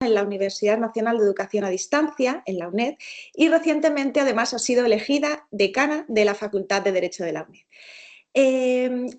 en la Universidad Nacional de Educación a Distancia, en la UNED, y recientemente además ha sido elegida decana de la Facultad de Derecho de la UNED.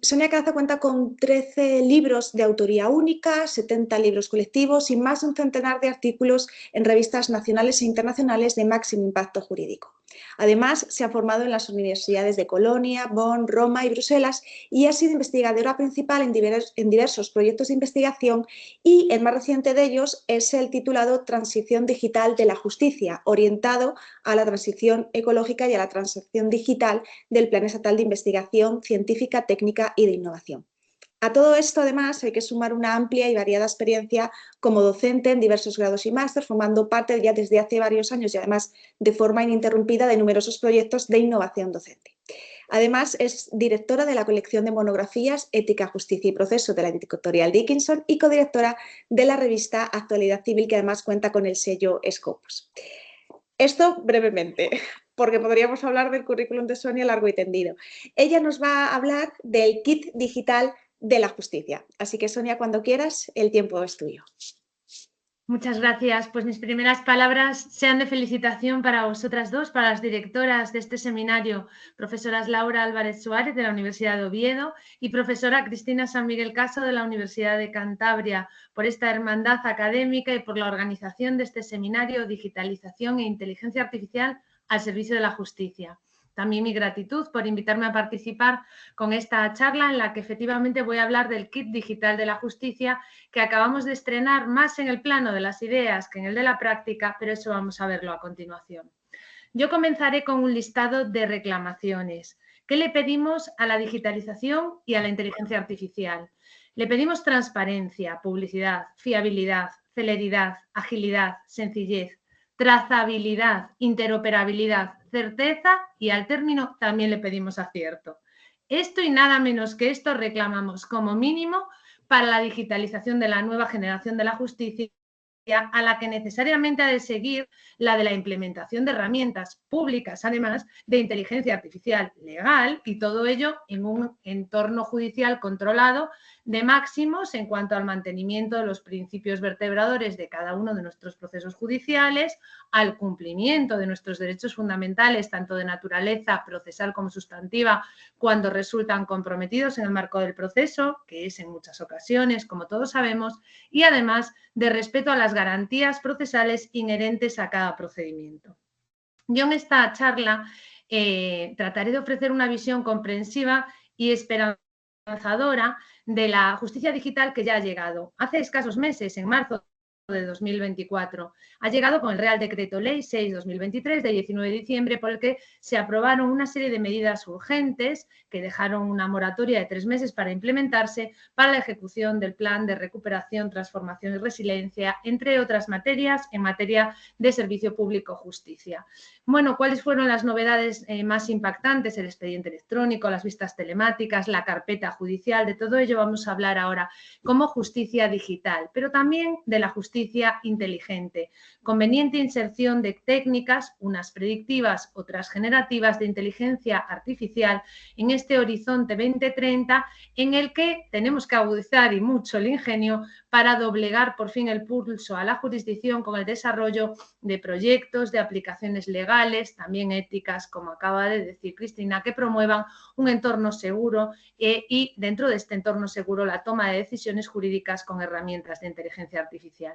Sonia Carazo cuenta con 13 libros de autoría única, 70 libros colectivos y más de un centenar de artículos en revistas nacionales e internacionales de máximo impacto jurídico. Además, se ha formado en las universidades de Colonia, Bonn, Roma y Bruselas y ha sido investigadora principal en diversos proyectos de investigación, y el más reciente de ellos es el titulado Transición Digital de la Justicia, orientado a la transición ecológica y a la transición digital del Plan Estatal de Investigación Científica, Técnica y de Innovación. A todo esto, además, hay que sumar una amplia y variada experiencia como docente en diversos grados y máster, formando parte ya desde hace varios años y además de forma ininterrumpida de numerosos proyectos de innovación docente. Además, es directora de la colección de monografías Ética, Justicia y Proceso de la editorial Dickinson y codirectora de la revista Actualidad Civil, que además cuenta con el sello Scopus. Esto brevemente, porque podríamos hablar del currículum de Sonia largo y tendido. Ella nos va a hablar del kit digital de la justicia. Así que, Sonia, cuando quieras, el tiempo es tuyo. Muchas gracias. Pues mis primeras palabras sean de felicitación para vosotras dos, para las directoras de este seminario, profesoras Laura Álvarez Suárez de la Universidad de Oviedo y profesora Cristina San Miguel Caso de la Universidad de Cantabria, por esta hermandad académica y por la organización de este seminario Digitalización e Inteligencia Artificial al servicio de la justicia. También mi gratitud por invitarme a participar con esta charla en la que efectivamente voy a hablar del kit digital de la justicia, que acabamos de estrenar más en el plano de las ideas que en el de la práctica, pero eso vamos a verlo a continuación. Yo comenzaré con un listado de reclamaciones. ¿Qué le pedimos a la digitalización y a la inteligencia artificial? Le pedimos transparencia, publicidad, fiabilidad, celeridad, agilidad, sencillez, trazabilidad, interoperabilidad, certeza y al término también le pedimos acierto. Esto y nada menos que esto reclamamos como mínimo para la digitalización de la nueva generación de la justicia, a la que necesariamente ha de seguir la de la implementación de herramientas públicas, además de inteligencia artificial legal, y todo ello en un entorno judicial controlado de máximos en cuanto al mantenimiento de los principios vertebradores de cada uno de nuestros procesos judiciales, al cumplimiento de nuestros derechos fundamentales, tanto de naturaleza procesal como sustantiva, cuando resultan comprometidos en el marco del proceso, que es en muchas ocasiones, como todos sabemos, y además de respeto a las garantías procesales inherentes a cada procedimiento. Yo en esta charla trataré de ofrecer una visión comprensiva y esperanzadora de la justicia digital que ya ha llegado. Hace escasos meses, en marzo de 2024. Ha llegado con el Real Decreto Ley 6/2023 de 19 de diciembre, por el que se aprobaron una serie de medidas urgentes que dejaron una moratoria de 3 meses para implementarse para la ejecución del Plan de Recuperación, Transformación y Resiliencia, entre otras materias, en materia de servicio público justicia. Bueno, ¿cuáles fueron las novedades más impactantes? El expediente electrónico, las vistas telemáticas, la carpeta judicial, de todo ello vamos a hablar ahora como justicia digital, pero también de la justicia inteligente, conveniente inserción de técnicas, unas predictivas, otras generativas, de inteligencia artificial en este horizonte 2030 en el que tenemos que agudizar y mucho el ingenio para doblegar por fin el pulso a la jurisdicción con el desarrollo de proyectos, de aplicaciones legales, también éticas, como acaba de decir Cristina, que promuevan un entorno seguro y dentro de este entorno seguro la toma de decisiones jurídicas con herramientas de inteligencia artificial.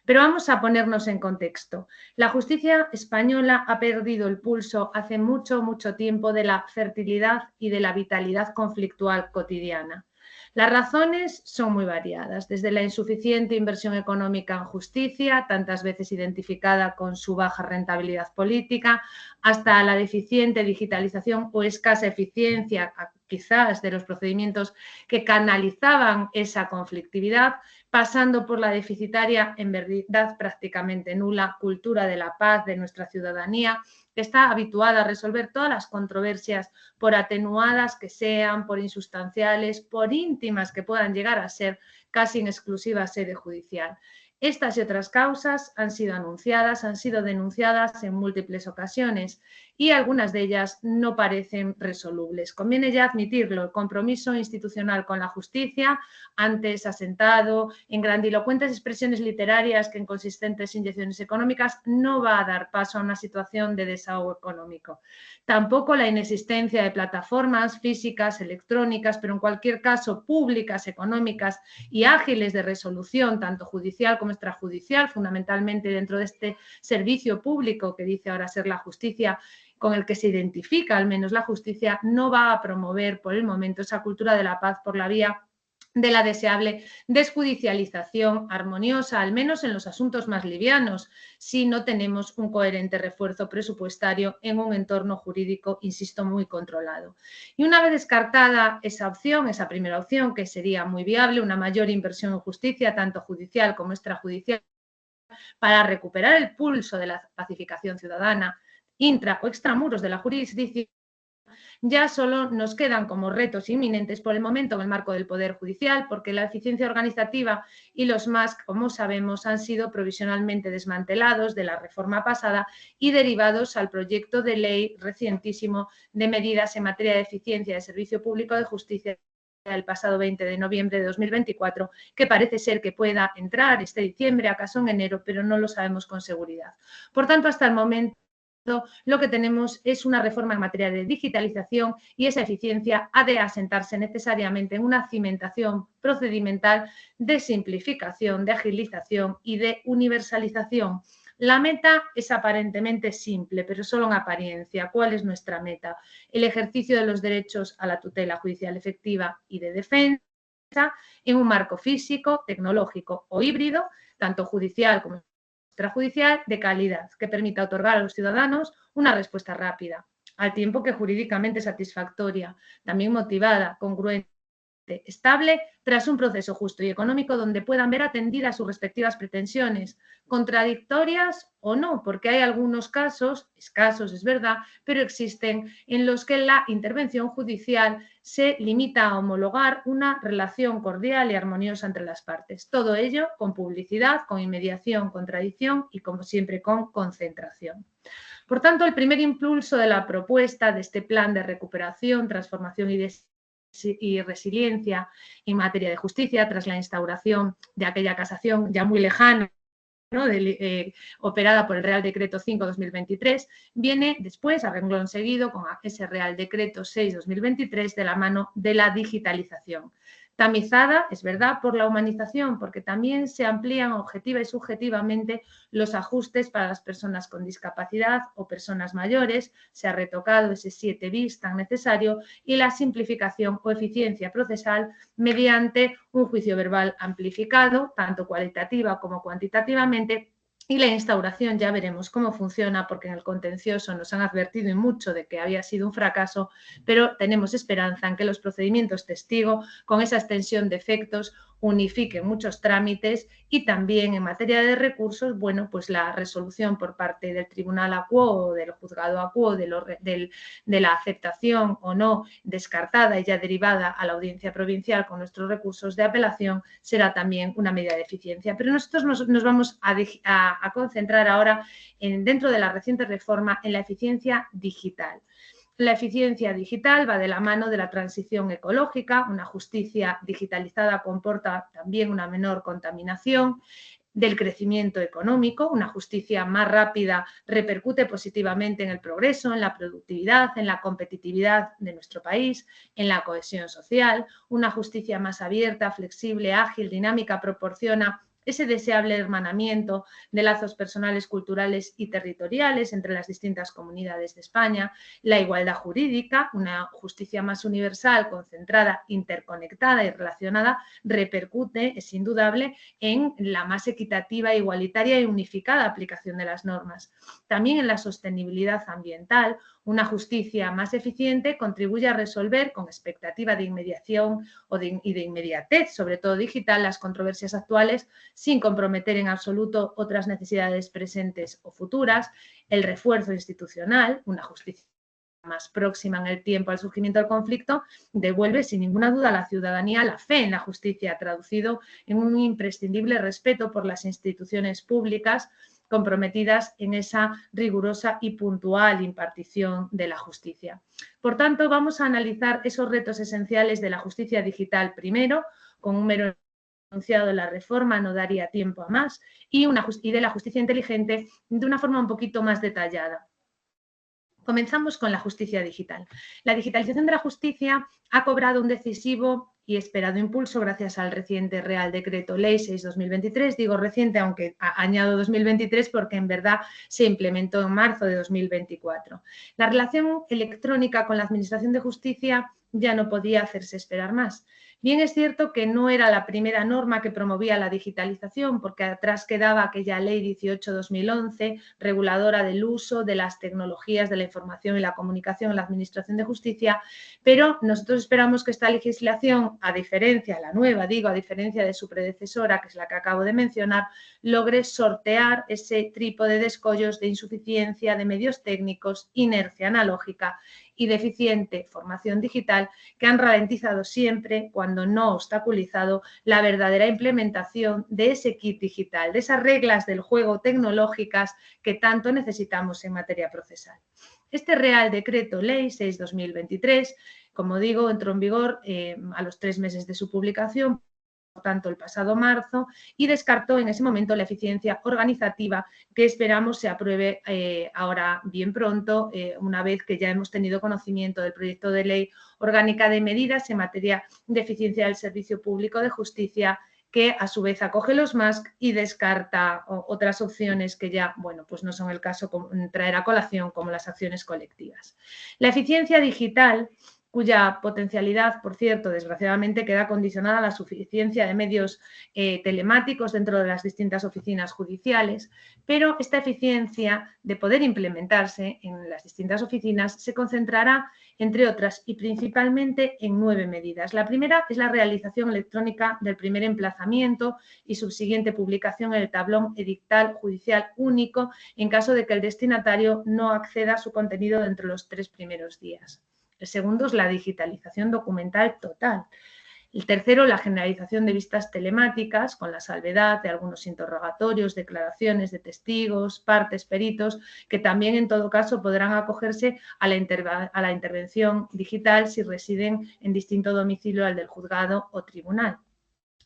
Pero vamos a ponernos en contexto. La justicia española ha perdido el pulso hace mucho, mucho tiempo de la fertilidad y de la vitalidad conflictual cotidiana. Las razones son muy variadas, desde la insuficiente inversión económica en justicia, tantas veces identificada con su baja rentabilidad política, hasta la deficiente digitalización o escasa eficiencia, quizás, de los procedimientos que canalizaban esa conflictividad, pasando por la deficitaria, en verdad prácticamente nula, cultura de la paz de nuestra ciudadanía, que está habituada a resolver todas las controversias, por atenuadas que sean, por insustanciales, por íntimas que puedan llegar a ser, casi en exclusiva sede judicial. Estas y otras causas han sido anunciadas, han sido denunciadas en múltiples ocasiones y algunas de ellas no parecen resolubles. Conviene ya admitirlo, el compromiso institucional con la justicia, antes asentado en grandilocuentes expresiones literarias que en consistentes inyecciones económicas, no va a dar paso a una situación de desahogo económico. Tampoco la inexistencia de plataformas físicas, electrónicas, pero en cualquier caso públicas, económicas y ágiles de resolución, tanto judicial como extrajudicial, fundamentalmente dentro de este servicio público que dice ahora ser la justicia, con el que se identifica al menos la justicia, no va a promover por el momento esa cultura de la paz por la vía de la deseable desjudicialización armoniosa, al menos en los asuntos más livianos, si no tenemos un coherente refuerzo presupuestario en un entorno jurídico, insisto, muy controlado. Y una vez descartada esa opción, esa primera opción, que sería muy viable, una mayor inversión en justicia, tanto judicial como extrajudicial, para recuperar el pulso de la pacificación ciudadana, intra o extramuros de la jurisdicción, ya solo nos quedan como retos inminentes por el momento en el marco del Poder Judicial, porque la eficiencia organizativa y los MASC, como sabemos, han sido provisionalmente desmantelados de la reforma pasada y derivados al proyecto de ley recientísimo de medidas en materia de eficiencia de servicio público de justicia el pasado 20 de noviembre de 2024, que parece ser que pueda entrar este diciembre, acaso en enero, pero no lo sabemos con seguridad. Por tanto, hasta el momento, lo que tenemos es una reforma en materia de digitalización y esa eficiencia ha de asentarse necesariamente en una cimentación procedimental de simplificación, de agilización y de universalización. La meta es aparentemente simple, pero solo en apariencia. ¿Cuál es nuestra meta? El ejercicio de los derechos a la tutela judicial efectiva y de defensa en un marco físico, tecnológico o híbrido, tanto judicial como extrajudicial, de calidad, que permita otorgar a los ciudadanos una respuesta rápida, al tiempo que jurídicamente satisfactoria, también motivada, congruente, estable, tras un proceso justo y económico donde puedan ver atendidas sus respectivas pretensiones, contradictorias o no, porque hay algunos casos, escasos es verdad, pero existen, en los que la intervención judicial se limita a homologar una relación cordial y armoniosa entre las partes. Todo ello con publicidad, con inmediación, contradicción y, como siempre, con concentración. Por tanto, el primer impulso de la propuesta de este plan de recuperación, transformación y resiliencia en materia de justicia tras la instauración de aquella casación ya muy lejana, ¿no? Operada por el Real Decreto 5-2023, viene después, a renglón seguido, con ese Real Decreto 6-2023 de la mano de la digitalización. Tamizada, es verdad, por la humanización, porque también se amplían objetiva y subjetivamente los ajustes para las personas con discapacidad o personas mayores, se ha retocado ese 7 bis tan necesario, y la simplificación o eficiencia procesal mediante un juicio verbal amplificado, tanto cualitativa como cuantitativamente, y la instauración, ya veremos cómo funciona, porque en el contencioso nos han advertido y mucho de que había sido un fracaso, pero tenemos esperanza en que los procedimientos testigo, con esa extensión de efectos, unifiquen muchos trámites y también en materia de recursos, bueno, pues la resolución por parte del tribunal acuo o del juzgado acuo de la aceptación o no descartada y ya derivada a la audiencia provincial con nuestros recursos de apelación será también una medida de eficiencia. Pero nosotros nos vamos a concentrar ahora dentro de la reciente reforma en la eficiencia digital. La eficiencia digital va de la mano de la transición ecológica, una justicia digitalizada comporta también una menor contaminación, del crecimiento económico, una justicia más rápida repercute positivamente en el progreso, en la productividad, en la competitividad de nuestro país, en la cohesión social, una justicia más abierta, flexible, ágil, dinámica, proporciona ese deseable hermanamiento de lazos personales, culturales y territoriales entre las distintas comunidades de España, la igualdad jurídica, una justicia más universal, concentrada, interconectada y relacionada, repercute, es indudable, en la más equitativa, igualitaria y unificada aplicación de las normas. También en la sostenibilidad ambiental, Una justicia más eficiente contribuye a resolver con expectativa de inmediación y de inmediatez, sobre todo digital, las controversias actuales sin comprometer en absoluto otras necesidades presentes o futuras. El refuerzo institucional, una justicia más próxima en el tiempo al surgimiento del conflicto, devuelve sin ninguna duda a la ciudadanía la fe en la justicia, traducido en un imprescindible respeto por las instituciones públicas comprometidas en esa rigurosa y puntual impartición de la justicia. Por tanto, vamos a analizar esos retos esenciales de la justicia digital primero, con un mero enunciado de la reforma, no daría tiempo a más, y de la justicia inteligente de una forma un poquito más detallada. Comenzamos con la justicia digital. La digitalización de la justicia ha cobrado un decisivo y esperado impulso gracias al reciente Real Decreto Ley 6/2023. Digo reciente, aunque añado 2023 porque en verdad se implementó en marzo de 2024. La relación electrónica con la Administración de Justicia ya no podía hacerse esperar más. Bien es cierto que no era la primera norma que promovía la digitalización, porque atrás quedaba aquella Ley 18/2011, reguladora del uso de las tecnologías de la información y la comunicación en la Administración de Justicia, pero nosotros esperamos que esta legislación, a diferencia de su predecesora, que es la que acabo de mencionar, logre sortear ese trípode de escollos de insuficiencia de medios técnicos, inercia analógica y deficiente formación digital que han ralentizado siempre, cuando no obstaculizado, la verdadera implementación de ese kit digital, de esas reglas del juego tecnológicas que tanto necesitamos en materia procesal. Este Real Decreto Ley 6/2023, como digo, entró en vigor a los 3 meses de su publicación, por tanto el pasado marzo, y descartó en ese momento la eficiencia organizativa que esperamos se apruebe ahora bien pronto, una vez que ya hemos tenido conocimiento del proyecto de ley orgánica de medidas en materia de eficiencia del servicio público de justicia, que a su vez acoge los MASC y descarta otras opciones que ya, bueno, pues no son el caso traer a colación, como las acciones colectivas. La eficiencia digital, cuya potencialidad, por cierto, desgraciadamente queda condicionada a la suficiencia de medios telemáticos dentro de las distintas oficinas judiciales, pero esta eficiencia de poder implementarse en las distintas oficinas se concentrará, entre otras, y principalmente en 9 medidas. La primera es la realización electrónica del primer emplazamiento y subsiguiente publicación en el tablón edictal judicial único en caso de que el destinatario no acceda a su contenido dentro de los 3 primeros días. El segundo es la digitalización documental total. El tercero, la generalización de vistas telemáticas, con la salvedad de algunos interrogatorios, declaraciones de testigos, partes, peritos, que también en todo caso podrán acogerse a la intervención digital si residen en distinto domicilio al del juzgado o tribunal.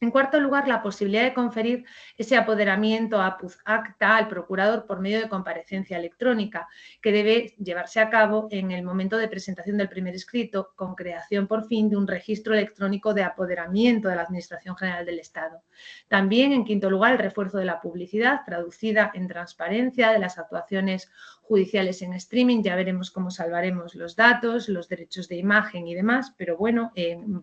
En cuarto lugar, la posibilidad de conferir ese apoderamiento apud acta al procurador por medio de comparecencia electrónica, que debe llevarse a cabo en el momento de presentación del primer escrito, con creación por fin de un registro electrónico de apoderamiento de la Administración General del Estado. También, en quinto lugar, el refuerzo de la publicidad, traducida en transparencia de las actuaciones judiciales en streaming. Ya veremos cómo salvaremos los datos, los derechos de imagen y demás, pero bueno,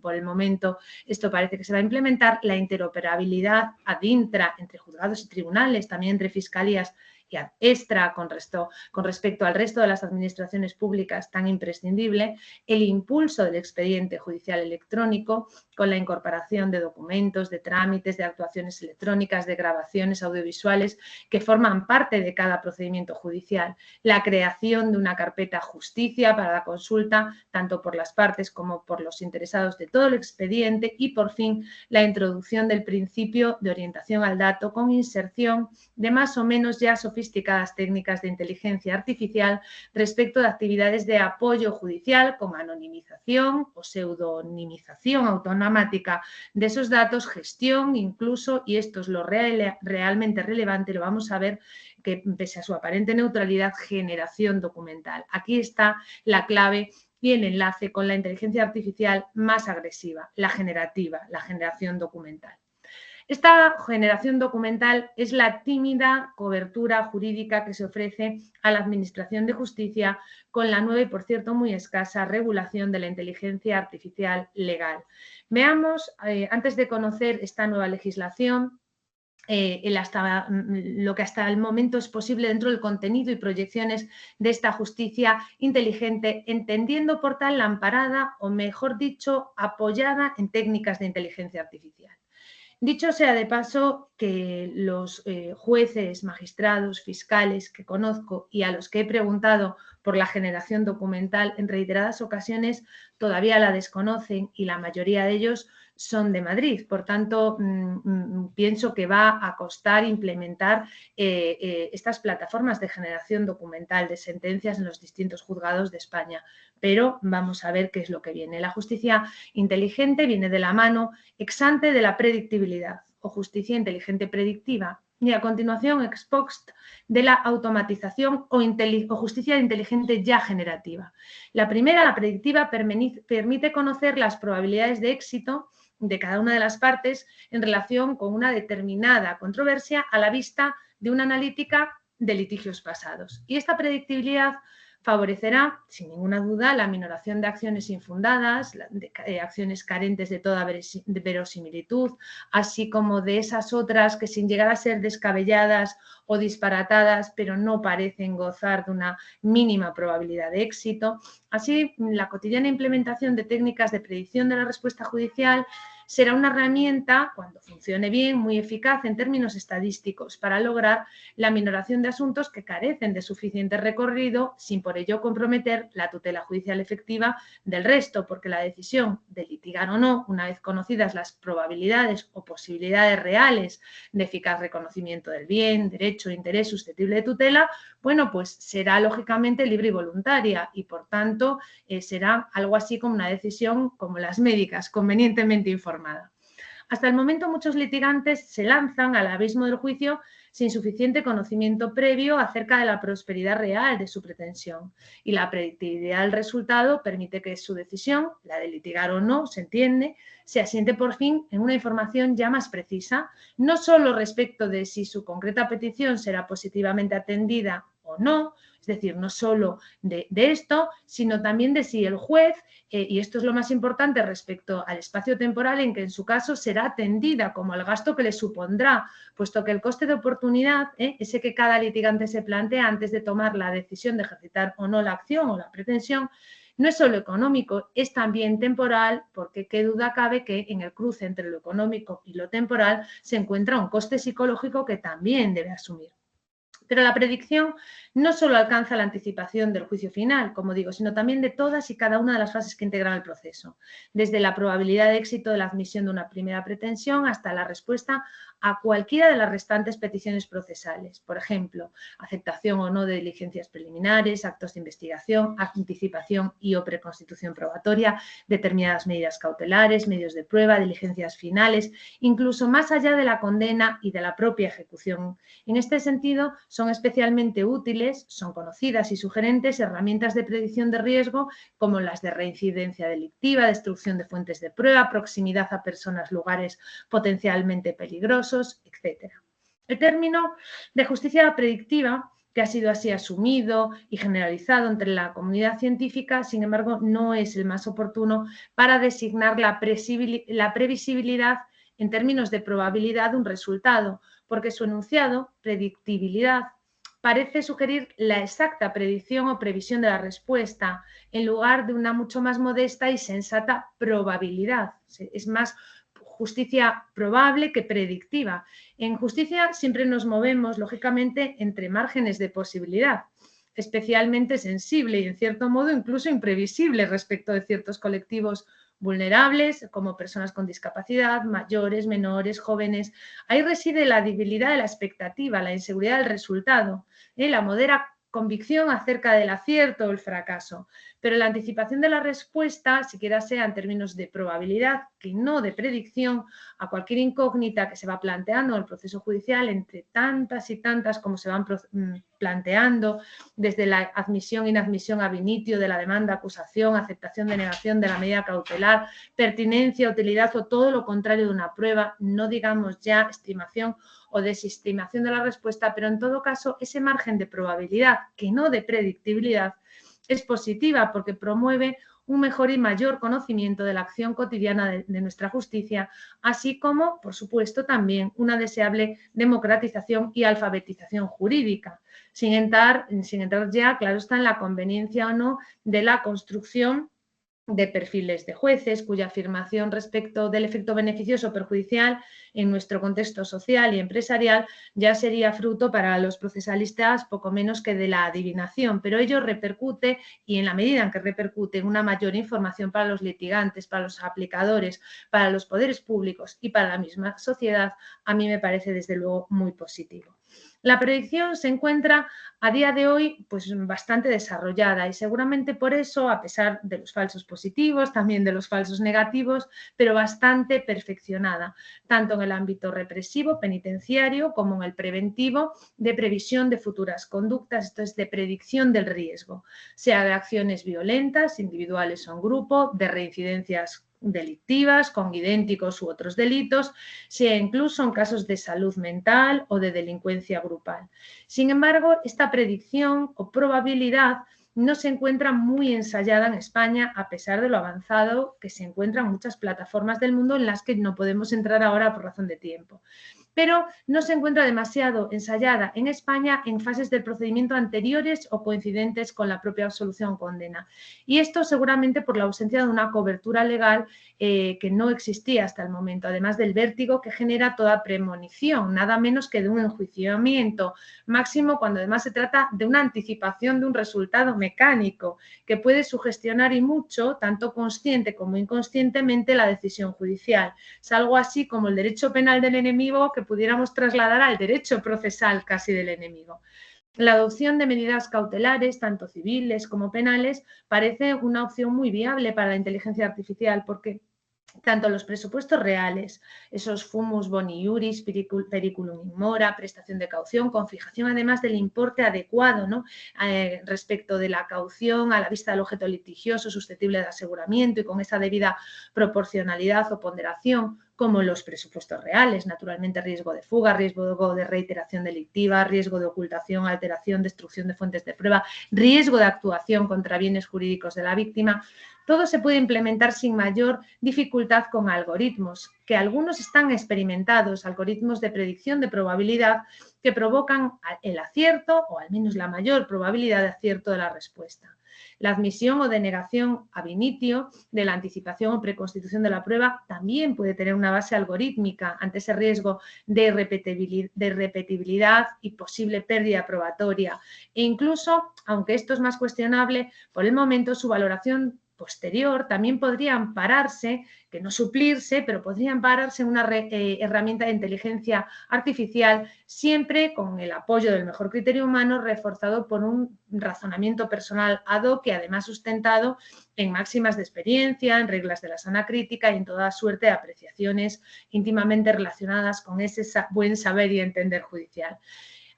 por el momento esto parece que se va a implementar. La interoperabilidad ad intra entre juzgados y tribunales, también entre fiscalías y ad extra con respecto al resto de las administraciones públicas, tan imprescindible. El impulso del expediente judicial electrónico con la incorporación de documentos, de trámites, de actuaciones electrónicas, de grabaciones audiovisuales que forman parte de cada procedimiento judicial. La creación de una carpeta justicia para la consulta tanto por las partes como por los interesados de todo el expediente y, por fin, la introducción del principio de orientación al dato con inserción de más o menos ya sofisticadas técnicas de inteligencia artificial respecto de actividades de apoyo judicial con anonimización o pseudonimización automática de esos datos, gestión incluso, y esto es lo realmente relevante, lo vamos a ver, que pese a su aparente neutralidad, generación documental. Aquí está la clave y el enlace con la inteligencia artificial más agresiva, la generativa, la generación documental. Esta generación documental es la tímida cobertura jurídica que se ofrece a la Administración de Justicia con la nueva y, por cierto, muy escasa regulación de la inteligencia artificial legal. Veamos, antes de conocer esta nueva legislación, lo que hasta el momento es posible dentro del contenido y proyecciones de esta justicia inteligente, entendiendo por tal la amparada, o mejor dicho, apoyada en técnicas de inteligencia artificial. Dicho sea de paso, que los jueces, magistrados, fiscales que conozco y a los que he preguntado por la generación documental en reiteradas ocasiones todavía la desconocen, y la mayoría de ellos son de Madrid. Por tanto, pienso que va a costar implementar estas plataformas de generación documental de sentencias en los distintos juzgados de España. Pero vamos a ver qué es lo que viene. La justicia inteligente viene de la mano ex ante de la predictibilidad, o justicia inteligente predictiva, y a continuación ex post de la automatización o justicia inteligente ya generativa. La primera, la predictiva, permite conocer las probabilidades de éxito de cada una de las partes en relación con una determinada controversia a la vista de una analítica de litigios pasados. Y esta predictibilidad favorecerá, sin ninguna duda, la minoración de acciones infundadas, de acciones carentes de toda verosimilitud, así como de esas otras que, sin llegar a ser descabelladas o disparatadas, pero no parecen gozar de una mínima probabilidad de éxito. Así, la cotidiana implementación de técnicas de predicción de la respuesta judicial será una herramienta, cuando funcione bien, muy eficaz en términos estadísticos para lograr la minoración de asuntos que carecen de suficiente recorrido, sin por ello comprometer la tutela judicial efectiva del resto, porque la decisión de litigar o no, una vez conocidas las probabilidades o posibilidades reales de eficaz reconocimiento del bien, derecho o interés susceptible de tutela, bueno, pues será lógicamente libre y voluntaria, y por tanto será algo así como una decisión como las médicas, convenientemente informada. Hasta el momento, muchos litigantes se lanzan al abismo del juicio sin suficiente conocimiento previo acerca de la prosperidad real de su pretensión, y la predictibilidad del resultado permite que su decisión, la de litigar o no, se entiende, se asiente por fin en una información ya más precisa, no solo respecto de si su concreta petición será positivamente atendida o no, es decir, no solo de esto, sino también de si el juez, y esto es lo más importante respecto al espacio temporal en que en su caso será atendida, como el gasto que le supondrá, puesto que el coste de oportunidad, ese que cada litigante se plantea antes de tomar la decisión de ejercitar o no la acción o la pretensión, no es solo económico, es también temporal, porque qué duda cabe que en el cruce entre lo económico y lo temporal se encuentra un coste psicológico que también debe asumir. Pero la predicción no solo alcanza la anticipación del juicio final, como digo, sino también de todas y cada una de las fases que integran el proceso, desde la probabilidad de éxito de la admisión de una primera pretensión hasta la respuesta a cualquiera de las restantes peticiones procesales. Por ejemplo, aceptación o no de diligencias preliminares, actos de investigación, anticipación y o preconstitución probatoria, determinadas medidas cautelares, medios de prueba, diligencias finales, incluso más allá de la condena y de la propia ejecución. En este sentido, son especialmente útiles, son conocidas y sugerentes herramientas de predicción de riesgo como las de reincidencia delictiva, destrucción de fuentes de prueba, proximidad a personas, lugares potencialmente peligrosos, etc. El término de justicia predictiva, que ha sido así asumido y generalizado entre la comunidad científica, sin embargo, no es el más oportuno para designar la previsibilidad en términos de probabilidad de un resultado, porque su enunciado, predictibilidad, parece sugerir la exacta predicción o previsión de la respuesta, en lugar de una mucho más modesta y sensata probabilidad. Es más justicia probable que predictiva. En justicia siempre nos movemos, lógicamente, entre márgenes de posibilidad, especialmente sensible y, en cierto modo, incluso imprevisible respecto de ciertos colectivos vulnerables, como personas con discapacidad, mayores, menores, jóvenes. Ahí reside la debilidad de la expectativa, la inseguridad del resultado, la modera convicción acerca del acierto o el fracaso. Pero la anticipación de la respuesta, siquiera sea en términos de probabilidad que no de predicción, a cualquier incógnita que se va planteando en el proceso judicial, entre tantas y tantas como se van planteando, desde la admisión, inadmisión ab initio de la demanda, acusación, aceptación, denegación de la medida cautelar, pertinencia, utilidad o todo lo contrario de una prueba, no digamos ya estimación o desestimación de la respuesta, pero en todo caso ese margen de probabilidad, que no de predictibilidad, es positiva porque promueve un mejor y mayor conocimiento de la acción cotidiana de nuestra justicia, así como, por supuesto, también una deseable democratización y alfabetización jurídica, sin entrar ya, claro está, en la conveniencia o no de la construcción de perfiles de jueces cuya afirmación respecto del efecto beneficioso o perjudicial en nuestro contexto social y empresarial ya sería fruto para los procesalistas poco menos que de la adivinación, pero ello repercute, y en la medida en que repercute en una mayor información para los litigantes, para los aplicadores, para los poderes públicos y para la misma sociedad, a mí me parece desde luego muy positivo. La predicción se encuentra a día de hoy pues, bastante desarrollada y seguramente por eso, a pesar de los falsos positivos, también de los falsos negativos, pero bastante perfeccionada, tanto en el ámbito represivo, penitenciario, como en el preventivo, de previsión de futuras conductas, esto es, de predicción del riesgo, sea de acciones violentas, individuales o en grupo, de reincidencias delictivas, con idénticos u otros delitos, sea incluso en casos de salud mental o de delincuencia grupal. Sin embargo, esta predicción o probabilidad no se encuentra muy ensayada en España, a pesar de lo avanzado que se encuentra en muchas plataformas del mundo en las que no podemos entrar ahora por razón de tiempo. Pero no se encuentra demasiado ensayada en España en fases del procedimiento anteriores o coincidentes con la propia absolución o condena. Y esto seguramente por la ausencia de una cobertura legal que no existía hasta el momento, además del vértigo que genera toda premonición, nada menos que de un enjuiciamiento máximo cuando además se trata de una anticipación de un resultado mecánico que puede sugestionar y mucho, tanto consciente como inconscientemente, la decisión judicial. Es algo así como el derecho penal del enemigo que pudiéramos trasladar al derecho procesal casi del enemigo. La adopción de medidas cautelares, tanto civiles como penales, parece una opción muy viable para la inteligencia artificial porque tanto los presupuestos reales, esos fumus boni iuris, periculum in mora, prestación de caución, con fijación además del importe adecuado, ¿no? Respecto de la caución a la vista del objeto litigioso susceptible de aseguramiento y con esa debida proporcionalidad o ponderación, como los presupuestos reales, naturalmente riesgo de fuga, riesgo de reiteración delictiva, riesgo de ocultación, alteración, destrucción de fuentes de prueba, riesgo de actuación contra bienes jurídicos de la víctima. Todo se puede implementar sin mayor dificultad con algoritmos, que algunos están experimentados, algoritmos de predicción de probabilidad que provocan el acierto o al menos la mayor probabilidad de acierto de la respuesta. La admisión o denegación ab initio de la anticipación o preconstitución de la prueba también puede tener una base algorítmica ante ese riesgo de repetibilidad y posible pérdida probatoria. E incluso, aunque esto es más cuestionable, por el momento su valoración posterior también podría ampararse, que no suplirse, pero podría ampararse en una herramienta de inteligencia artificial, siempre con el apoyo del mejor criterio humano, reforzado por un razonamiento personal ad hoc y además sustentado en máximas de experiencia, en reglas de la sana crítica y en toda suerte de apreciaciones íntimamente relacionadas con ese buen saber y entender judicial.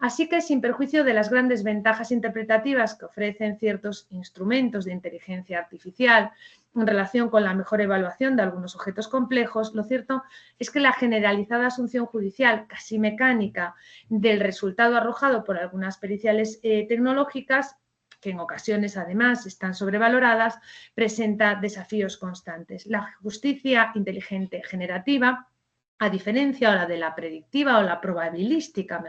Así que, sin perjuicio de las grandes ventajas interpretativas que ofrecen ciertos instrumentos de inteligencia artificial en relación con la mejor evaluación de algunos objetos complejos, lo cierto es que la generalizada asunción judicial casi mecánica del resultado arrojado por algunas periciales tecnológicas, que en ocasiones además están sobrevaloradas, presenta desafíos constantes. La justicia inteligente generativa, a diferencia ahora de la predictiva o la probabilística,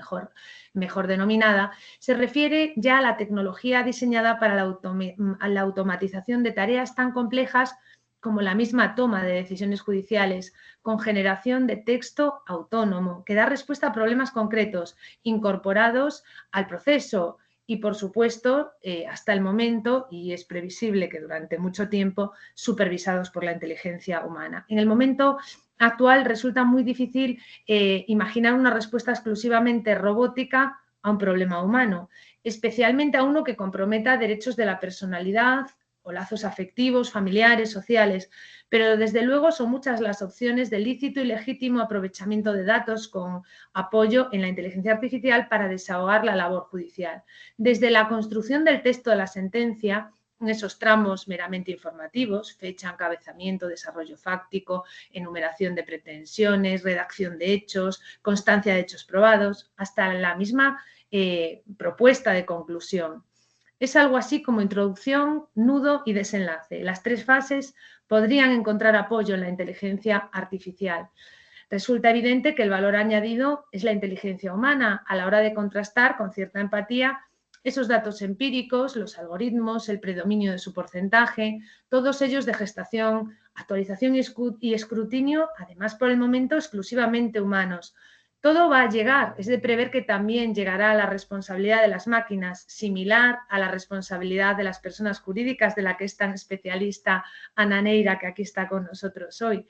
mejor denominada, se refiere ya a la tecnología diseñada para la automatización de tareas tan complejas como la misma toma de decisiones judiciales, con generación de texto autónomo, que da respuesta a problemas concretos incorporados al proceso y, por supuesto, hasta el momento, y es previsible que durante mucho tiempo, supervisados por la inteligencia humana. En el momento actual resulta muy difícil imaginar una respuesta exclusivamente robótica a un problema humano, especialmente a uno que comprometa derechos de la personalidad o lazos afectivos, familiares, sociales, pero desde luego son muchas las opciones de lícito y legítimo aprovechamiento de datos con apoyo en la inteligencia artificial para desahogar la labor judicial. Desde la construcción del texto de la sentencia, en esos tramos meramente informativos, fecha, encabezamiento, desarrollo fáctico, enumeración de pretensiones, redacción de hechos, constancia de hechos probados, hasta la misma propuesta de conclusión. Es algo así como introducción, nudo y desenlace. Las tres fases podrían encontrar apoyo en la inteligencia artificial. Resulta evidente que el valor añadido es la inteligencia humana a la hora de contrastar con cierta empatía esos datos empíricos, los algoritmos, el predominio de su porcentaje, todos ellos de gestación, actualización y escrutinio, además por el momento exclusivamente humanos. Todo va a llegar, es de prever que también llegará la responsabilidad de las máquinas, similar a la responsabilidad de las personas jurídicas, de la que es tan especialista Ana Neira, que aquí está con nosotros hoy.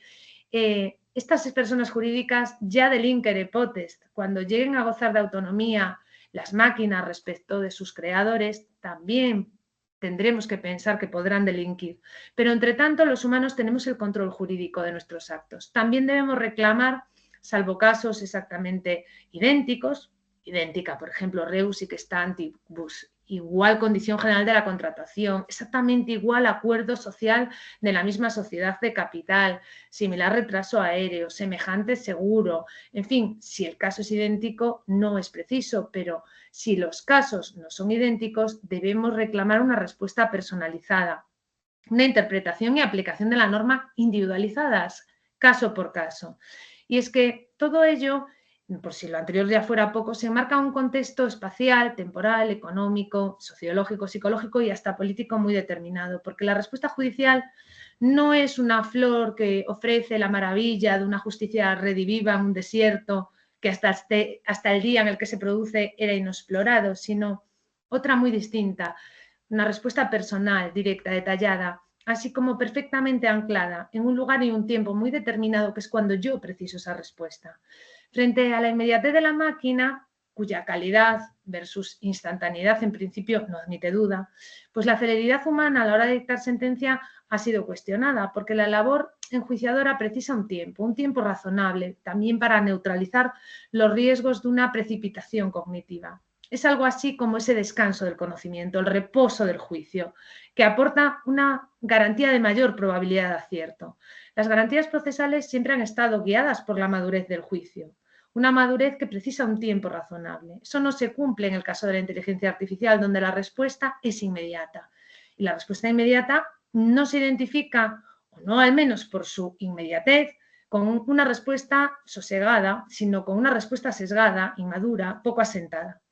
Estas personas jurídicas ya delinquere potest. Cuando lleguen a gozar de autonomía las máquinas respecto de sus creadores, también tendremos que pensar que podrán delinquir. Pero, entre tanto, los humanos tenemos el control jurídico de nuestros actos. También debemos reclamar, salvo casos exactamente idéntica, por ejemplo, Reus y que está antibus, igual condición general de la contratación, exactamente igual acuerdo social de la misma sociedad de capital, similar retraso aéreo, semejante seguro, en fin, si el caso es idéntico no es preciso, pero si los casos no son idénticos debemos reclamar una respuesta personalizada, una interpretación y aplicación de la norma individualizadas, caso por caso. Y es que todo ello, por si lo anterior ya fuera poco, se enmarca en un contexto espacial, temporal, económico, sociológico, psicológico y hasta político muy determinado, porque la respuesta judicial no es una flor que ofrece la maravilla de una justicia rediviva en un desierto que hasta el día en el que se produce era inexplorado, sino otra muy distinta, una respuesta personal, directa, detallada, así como perfectamente anclada en un lugar y un tiempo muy determinado, que es cuando yo preciso esa respuesta. Frente a la inmediatez de la máquina, cuya calidad versus instantaneidad en principio no admite duda, pues la celeridad humana a la hora de dictar sentencia ha sido cuestionada, porque la labor enjuiciadora precisa un tiempo razonable, también para neutralizar los riesgos de una precipitación cognitiva. Es algo así como ese descanso del conocimiento, el reposo del juicio, que aporta una garantía de mayor probabilidad de acierto. Las garantías procesales siempre han estado guiadas por la madurez del juicio, una madurez que precisa un tiempo razonable. Eso no se cumple en el caso de la inteligencia artificial, donde la respuesta es inmediata. Y la respuesta inmediata no se identifica, o no al menos por su inmediatez, con una respuesta sosegada, sino con una respuesta sesgada, inmadura, poco asentada.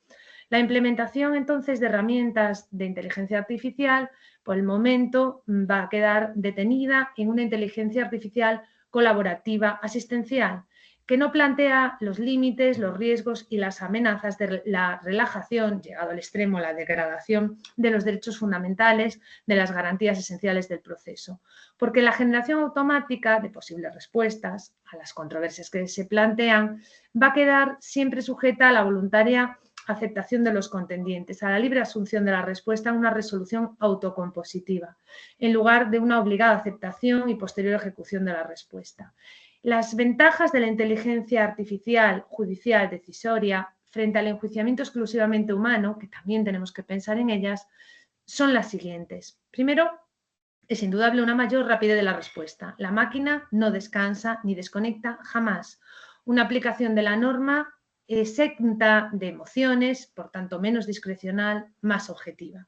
La implementación entonces de herramientas de inteligencia artificial, por el momento, va a quedar detenida en una inteligencia artificial colaborativa asistencial, que no plantea los límites, los riesgos y las amenazas de la relajación, llegado al extremo, la degradación de los derechos fundamentales, de las garantías esenciales del proceso. Porque la generación automática de posibles respuestas a las controversias que se plantean va a quedar siempre sujeta a la voluntaria aceptación de los contendientes, a la libre asunción de la respuesta en una resolución autocompositiva, en lugar de una obligada aceptación y posterior ejecución de la respuesta. Las ventajas de la inteligencia artificial judicial decisoria frente al enjuiciamiento exclusivamente humano, que también tenemos que pensar en ellas, son las siguientes. Primero, es indudable una mayor rapidez de la respuesta. La máquina no descansa ni desconecta jamás. Una aplicación de la norma exenta de emociones, por tanto menos discrecional, más objetiva.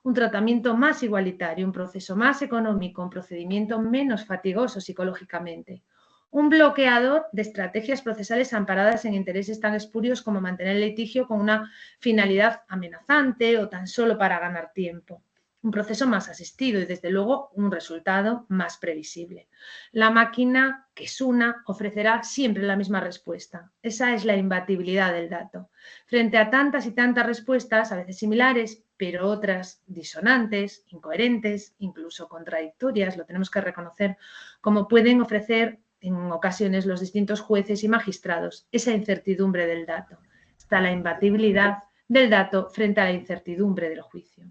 Un tratamiento más igualitario, un proceso más económico, un procedimiento menos fatigoso psicológicamente. Un bloqueador de estrategias procesales amparadas en intereses tan espurios como mantener el litigio con una finalidad amenazante o tan solo para ganar tiempo. Un proceso más asistido y, desde luego, un resultado más previsible. La máquina, que es una, ofrecerá siempre la misma respuesta. Esa es la imbatibilidad del dato. Frente a tantas y tantas respuestas, a veces similares, pero otras disonantes, incoherentes, incluso contradictorias, lo tenemos que reconocer, como pueden ofrecer en ocasiones los distintos jueces y magistrados, esa incertidumbre del dato. Está la imbatibilidad del dato frente a la incertidumbre del juicio.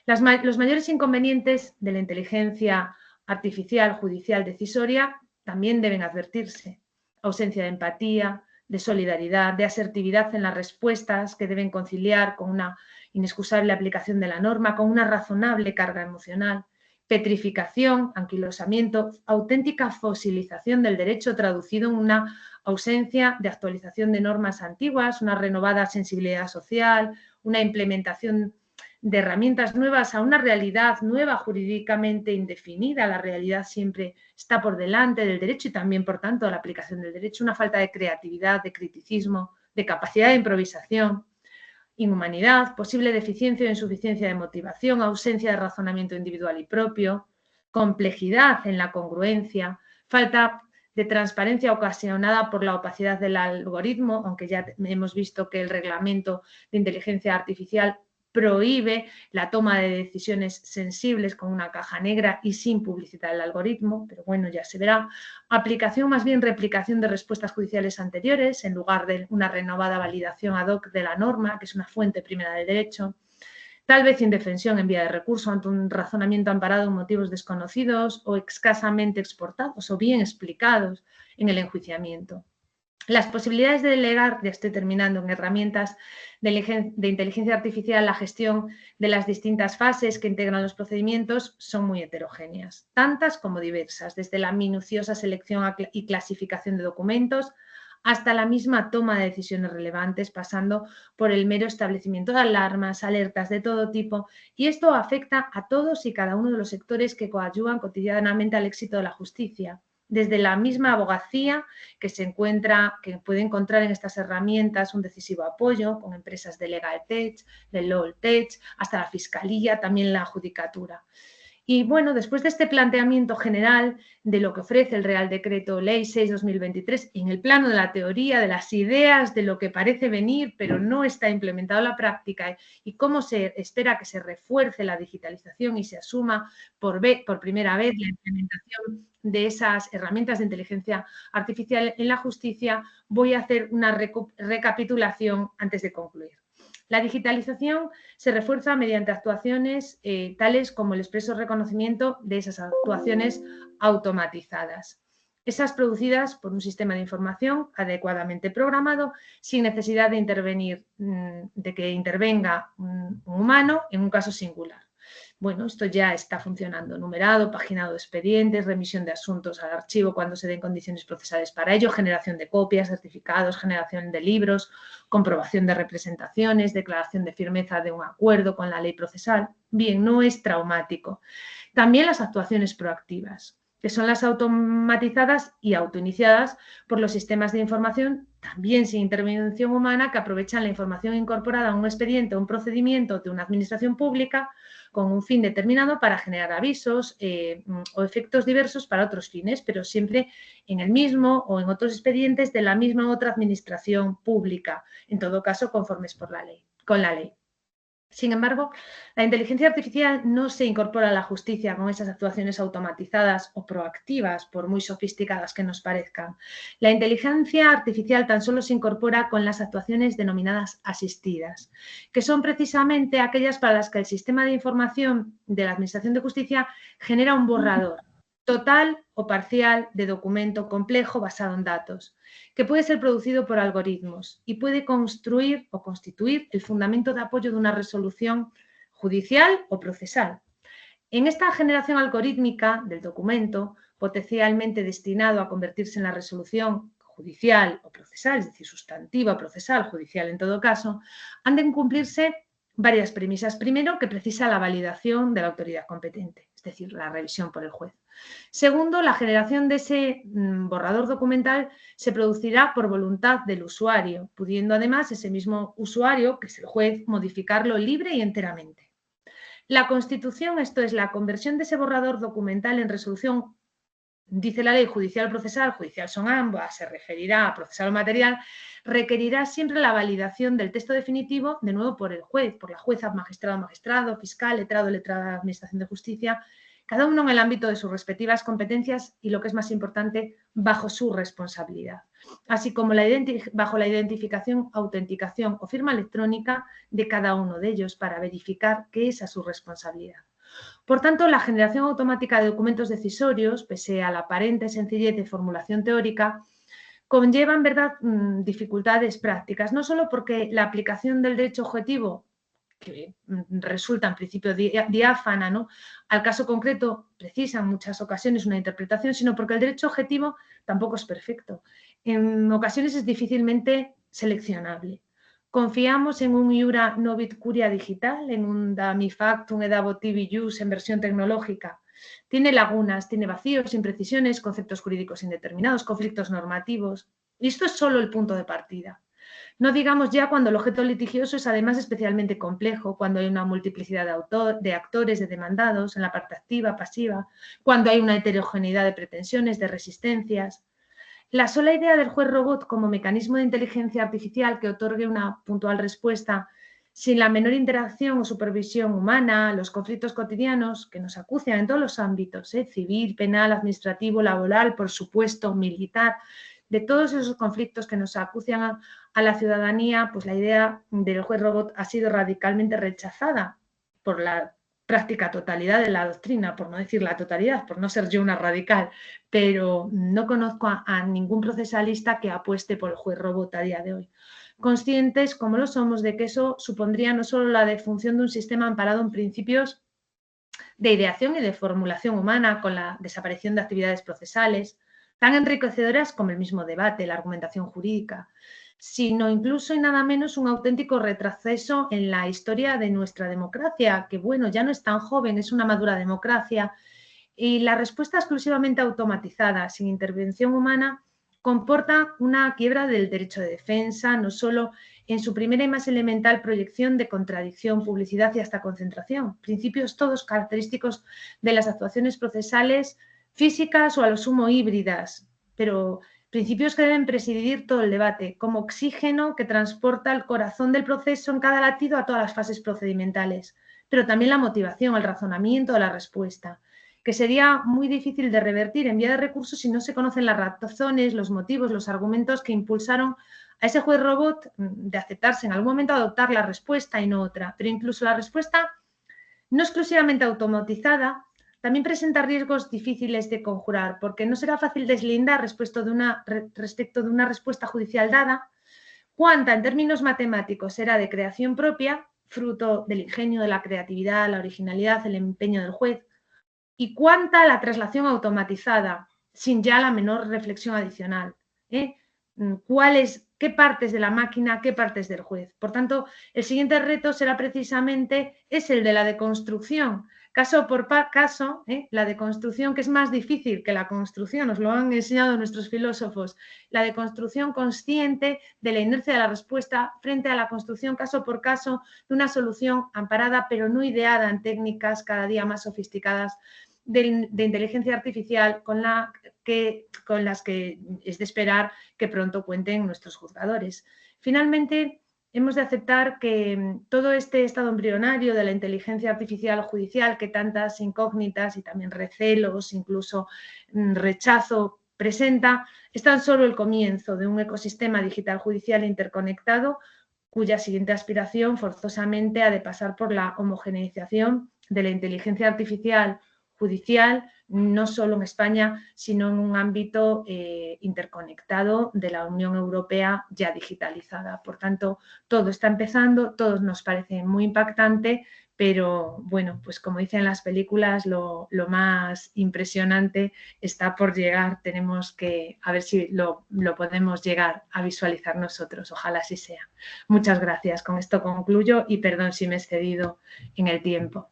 Los mayores inconvenientes de la inteligencia artificial judicial decisoria también deben advertirse. Ausencia de empatía, de solidaridad, de asertividad en las respuestas que deben conciliar con una inexcusable aplicación de la norma, con una razonable carga emocional, petrificación, anquilosamiento, auténtica fosilización del derecho traducido en una ausencia de actualización de normas antiguas, una renovada sensibilidad social, una implementación de herramientas nuevas a una realidad nueva jurídicamente indefinida. La realidad siempre está por delante del derecho y también, por tanto, la aplicación del derecho. Una falta de creatividad, de criticismo, de capacidad de improvisación, inhumanidad, posible deficiencia o insuficiencia de motivación, ausencia de razonamiento individual y propio, complejidad en la congruencia, falta de transparencia ocasionada por la opacidad del algoritmo, aunque ya hemos visto que el reglamento de inteligencia artificial prohíbe la toma de decisiones sensibles con una caja negra y sin publicitar el algoritmo, pero bueno, ya se verá. Aplicación, más bien replicación de respuestas judiciales anteriores en lugar de una renovada validación ad hoc de la norma, que es una fuente primera del derecho. Tal vez indefensión en vía de recurso ante un razonamiento amparado en motivos desconocidos o escasamente exportados o bien explicados en el enjuiciamiento. Las posibilidades de delegar, ya estoy terminando, en herramientas de inteligencia artificial la gestión de las distintas fases que integran los procedimientos son muy heterogéneas, tantas como diversas, desde la minuciosa selección y clasificación de documentos hasta la misma toma de decisiones relevantes, pasando por el mero establecimiento de alarmas, alertas de todo tipo, y esto afecta a todos y cada uno de los sectores que coadyuvan cotidianamente al éxito de la justicia. Desde la misma abogacía que puede encontrar en estas herramientas un decisivo apoyo con empresas de Legal Tech, de Law Tech, hasta la Fiscalía, también la Judicatura. Y bueno, después de este planteamiento general de lo que ofrece el Real Decreto Ley 6/2023 en el plano de la teoría, de las ideas, de lo que parece venir pero no está implementado en la práctica y cómo se espera que se refuerce la digitalización y se asuma por primera vez la implementación de esas herramientas de inteligencia artificial en la justicia, voy a hacer una recapitulación antes de concluir. La digitalización se refuerza mediante actuaciones tales como el expreso reconocimiento de esas actuaciones automatizadas. Esas producidas por un sistema de información adecuadamente programado sin necesidad de que intervenga un humano en un caso singular. Bueno, esto ya está funcionando. Numerado, paginado de expedientes, remisión de asuntos al archivo cuando se den condiciones procesales para ello, generación de copias, certificados, generación de libros, comprobación de representaciones, declaración de firmeza de un acuerdo con la ley procesal. Bien, no es traumático. También las actuaciones proactivas, que son las automatizadas y autoiniciadas por los sistemas de información, también sin intervención humana, que aprovechan la información incorporada a un expediente o un procedimiento de una administración pública con un fin determinado para generar avisos o efectos diversos para otros fines, pero siempre en el mismo o en otros expedientes de la misma otra administración pública, en todo caso conformes con la ley. Sin embargo, la inteligencia artificial no se incorpora a la justicia con esas actuaciones automatizadas o proactivas, por muy sofisticadas que nos parezcan. La inteligencia artificial tan solo se incorpora con las actuaciones denominadas asistidas, que son precisamente aquellas para las que el sistema de información de la Administración de Justicia genera un borrador total o parcial de documento complejo basado en datos, que puede ser producido por algoritmos y puede construir o constituir el fundamento de apoyo de una resolución judicial o procesal. En esta generación algorítmica del documento, potencialmente destinado a convertirse en la resolución judicial o procesal, es decir, sustantiva, procesal, judicial en todo caso, han de cumplirse varias premisas. Primero, que precisa la validación de la autoridad competente, es decir, la revisión por el juez. Segundo, la generación de ese borrador documental se producirá por voluntad del usuario, pudiendo además ese mismo usuario, que es el juez, modificarlo libre y enteramente. La constitución, esto es la conversión de ese borrador documental en resolución, dice la ley judicial o procesal, judicial son ambas, se referirá a procesal o material, requerirá siempre la validación del texto definitivo, de nuevo por el juez, por la jueza, magistrado, fiscal, letrada de la Administración de Justicia, cada uno en el ámbito de sus respectivas competencias y, lo que es más importante, bajo su responsabilidad, así como bajo la identificación, autenticación o firma electrónica de cada uno de ellos para verificar que esa es su responsabilidad. Por tanto, la generación automática de documentos decisorios, pese a la aparente sencillez de formulación teórica, conlleva en verdad dificultades prácticas, no solo porque la aplicación del derecho objetivo, que resulta en principio diáfana, ¿no?, al caso concreto precisa en muchas ocasiones una interpretación, sino porque el derecho objetivo tampoco es perfecto. En ocasiones es difícilmente seleccionable. Confiamos en un iura novit curia digital, en un dami factum ed avotivi ius en versión tecnológica. Tiene lagunas, tiene vacíos, imprecisiones, conceptos jurídicos indeterminados, conflictos normativos. Y esto es solo el punto de partida. No digamos ya cuando el objeto litigioso es además especialmente complejo, cuando hay una multiplicidad de actores, de demandados, en la parte activa, pasiva, cuando hay una heterogeneidad de pretensiones, de resistencias. La sola idea del juez robot como mecanismo de inteligencia artificial que otorgue una puntual respuesta sin la menor interacción o supervisión humana, los conflictos cotidianos que nos acucian en todos los ámbitos, civil, penal, administrativo, laboral, por supuesto, militar, de todos esos conflictos que nos acucian a la ciudadanía, pues la idea del juez robot ha sido radicalmente rechazada por la práctica totalidad de la doctrina, por no decir la totalidad, por no ser yo una radical, pero no conozco a ningún procesalista que apueste por el juez robot a día de hoy. Conscientes, como lo somos, de que eso supondría no solo la defunción de un sistema amparado en principios de ideación y de formulación humana, con la desaparición de actividades procesales, tan enriquecedoras como el mismo debate, la argumentación jurídica, sino incluso y nada menos un auténtico retroceso en la historia de nuestra democracia, que bueno, ya no es tan joven, es una madura democracia, y la respuesta exclusivamente automatizada, sin intervención humana, comporta una quiebra del derecho de defensa, no solo en su primera y más elemental proyección de contradicción, publicidad y hasta concentración, principios todos característicos de las actuaciones procesales físicas o a lo sumo híbridas, pero principios que deben presidir todo el debate, como oxígeno que transporta el corazón del proceso en cada latido a todas las fases procedimentales, pero también la motivación, el razonamiento, la respuesta, que sería muy difícil de revertir en vía de recursos si no se conocen las razones, los motivos, los argumentos que impulsaron a ese juez robot de aceptarse en algún momento a adoptar la respuesta y no otra. Pero incluso la respuesta no exclusivamente automatizada también presenta riesgos difíciles de conjurar, porque no será fácil deslindar respecto de una respuesta judicial dada cuánta en términos matemáticos será de creación propia, fruto del ingenio, de la creatividad, la originalidad, el empeño del juez, y cuánta la traslación automatizada, sin ya la menor reflexión adicional. ¿Qué partes de la máquina, qué partes del juez? Por tanto, el siguiente reto será precisamente el de la deconstrucción, caso por caso, la deconstrucción, que es más difícil que la construcción, nos lo han enseñado nuestros filósofos, la deconstrucción consciente de la inercia de la respuesta frente a la construcción caso por caso de una solución amparada pero no ideada en técnicas cada día más sofisticadas de inteligencia artificial con las que es de esperar que pronto cuenten nuestros juzgadores. Finalmente, hemos de aceptar que todo este estado embrionario de la inteligencia artificial judicial, que tantas incógnitas y también recelos, incluso rechazo presenta, es tan solo el comienzo de un ecosistema digital judicial interconectado, cuya siguiente aspiración forzosamente ha de pasar por la homogeneización de la inteligencia artificial judicial, no solo en España, sino en un ámbito interconectado de la Unión Europea ya digitalizada. Por tanto, todo está empezando, todo nos parece muy impactante, pero bueno, pues como dicen las películas, lo más impresionante está por llegar. Tenemos que a ver si lo podemos llegar a visualizar nosotros. Ojalá así sea. Muchas gracias. Con esto concluyo y perdón si me he excedido en el tiempo.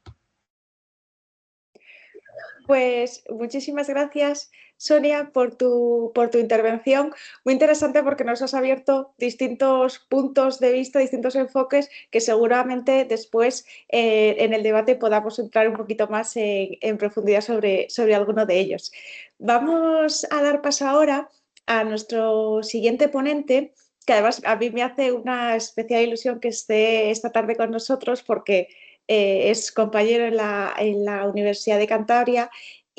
Pues muchísimas gracias, Sonia, por tu intervención. Muy interesante porque nos has abierto distintos puntos de vista, distintos enfoques que seguramente después en el debate podamos entrar un poquito más en profundidad sobre alguno de ellos. Vamos a dar paso ahora a nuestro siguiente ponente, que además a mí me hace una especial ilusión que esté esta tarde con nosotros porque es compañero en la Universidad de Cantabria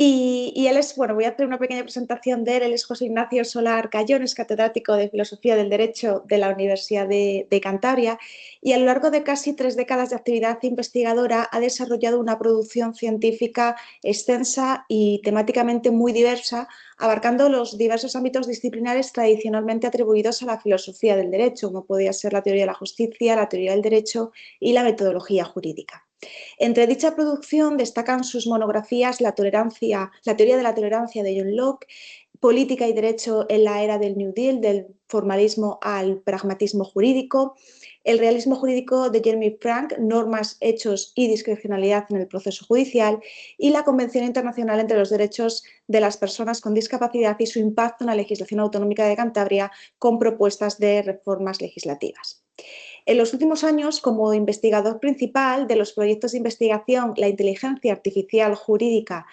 y él es, bueno, voy a hacer una pequeña presentación de él. Él es José Ignacio Solar Cayón, es catedrático de Filosofía del Derecho de la Universidad de Cantabria y a lo largo de casi 3 décadas de actividad investigadora ha desarrollado una producción científica extensa y temáticamente muy diversa, abarcando los diversos ámbitos disciplinares tradicionalmente atribuidos a la filosofía del derecho, como podía ser la teoría de la justicia, la teoría del derecho y la metodología jurídica. Entre dicha producción destacan sus monografías La teoría de la tolerancia de John Locke, Política y Derecho en la era del New Deal, del formalismo al pragmatismo jurídico, El realismo jurídico de Jeremy Frank, normas, hechos y discrecionalidad en el proceso judicial, y la Convención Internacional entre los Derechos de las Personas con Discapacidad y su impacto en la legislación autonómica de Cantabria, con propuestas de reformas legislativas. En los últimos años, como investigador principal de los proyectos de investigación La inteligencia artificial jurídica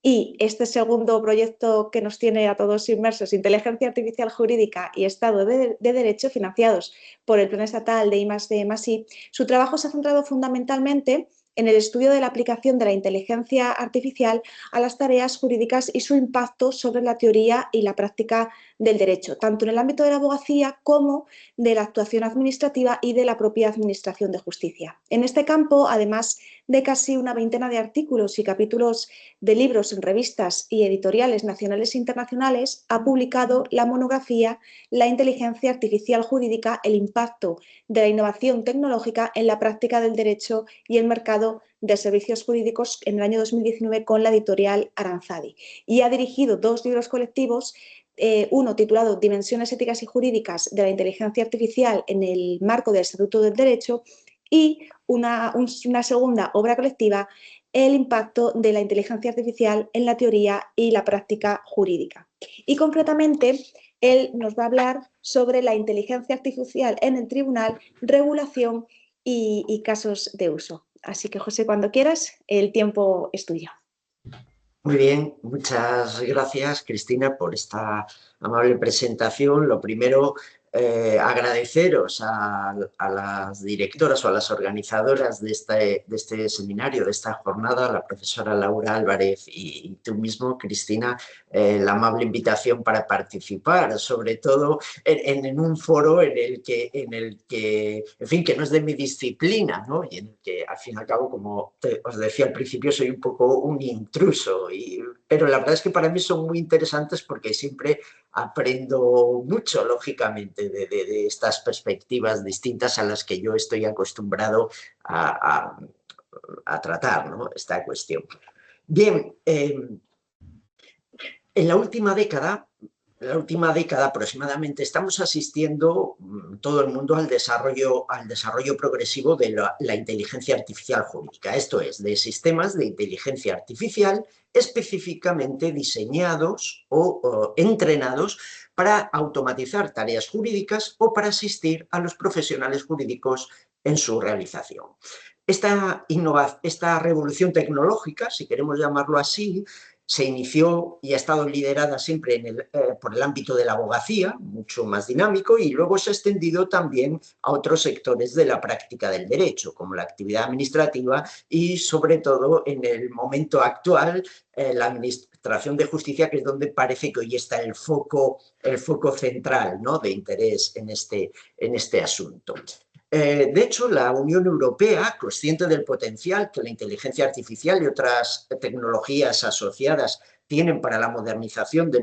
y este segundo proyecto que nos tiene a todos inmersos, Inteligencia Artificial Jurídica y Estado de Derecho, financiados por el Plan Estatal de I+D+I, su trabajo se ha centrado fundamentalmente en el estudio de la aplicación de la inteligencia artificial a las tareas jurídicas y su impacto sobre la teoría y la práctica del derecho, tanto en el ámbito de la abogacía como de la actuación administrativa y de la propia administración de justicia. En este campo, además de casi una veintena de artículos y capítulos de libros en revistas y editoriales nacionales e internacionales, ha publicado la monografía La inteligencia artificial jurídica, el impacto de la innovación tecnológica en la práctica del derecho y el mercado de servicios jurídicos en el año 2019 con la editorial Aranzadi. Y ha dirigido 2 libros colectivos, uno titulado Dimensiones éticas y jurídicas de la inteligencia artificial en el marco del Estatuto del Derecho, y una segunda obra colectiva, El impacto de la inteligencia artificial en la teoría y la práctica jurídica. Y concretamente, él nos va a hablar sobre la inteligencia artificial en el tribunal, regulación y casos de uso. Así que, José, cuando quieras, el tiempo es tuyo. Muy bien, muchas gracias, Cristina, por esta amable presentación. Lo primero, agradeceros a las directoras o a las organizadoras de este seminario, de esta jornada, la profesora Laura Álvarez y tú mismo, Cristina, la amable invitación para participar, sobre todo en un foro en el que, en fin, que no es de mi disciplina, ¿no? Y en el que, al fin y al cabo, como os decía al principio, soy un poco un intruso, pero la verdad es que para mí son muy interesantes porque siempre aprendo mucho, lógicamente, de estas perspectivas distintas a las que yo estoy acostumbrado a tratar, ¿no?, esta cuestión. Bien, en la última década aproximadamente, estamos asistiendo todo el mundo al desarrollo progresivo de la inteligencia artificial jurídica, esto es, de sistemas de inteligencia artificial específicamente diseñados o entrenados para automatizar tareas jurídicas o para asistir a los profesionales jurídicos en su realización. Esta revolución tecnológica, si queremos llamarlo así, se inició y ha estado liderada siempre por el ámbito de la abogacía, mucho más dinámico, y luego se ha extendido también a otros sectores de la práctica del derecho, como la actividad administrativa y, sobre todo, en el momento actual, la administración de justicia, que es donde parece que hoy está el foco central, ¿no?, de interés en este asunto. De hecho, la Unión Europea, consciente del potencial que la inteligencia artificial y otras tecnologías asociadas tienen para la modernización de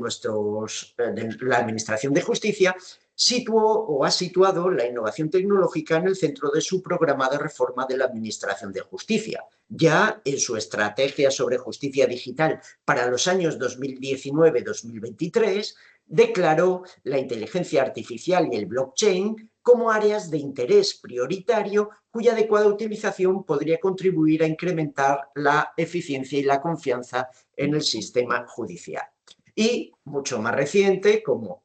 la administración de justicia, ha situado la innovación tecnológica en el centro de su programa de reforma de la administración de justicia. Ya en su estrategia sobre justicia digital para los años 2019-2023, declaró la inteligencia artificial y el blockchain como áreas de interés prioritario cuya adecuada utilización podría contribuir a incrementar la eficiencia y la confianza en el sistema judicial. Y, mucho más reciente, como